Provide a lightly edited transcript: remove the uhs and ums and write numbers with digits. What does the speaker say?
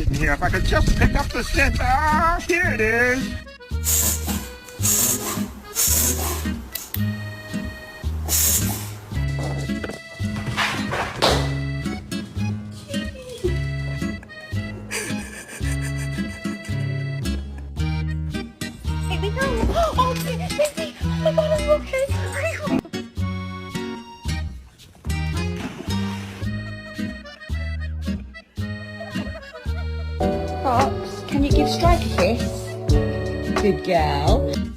in here. If I could just pick up the scent. Ah, here it is. Here we go. Oh, Lizzie. Oh my God, are you okay? Fox, can you give Strike a kiss? Good girl.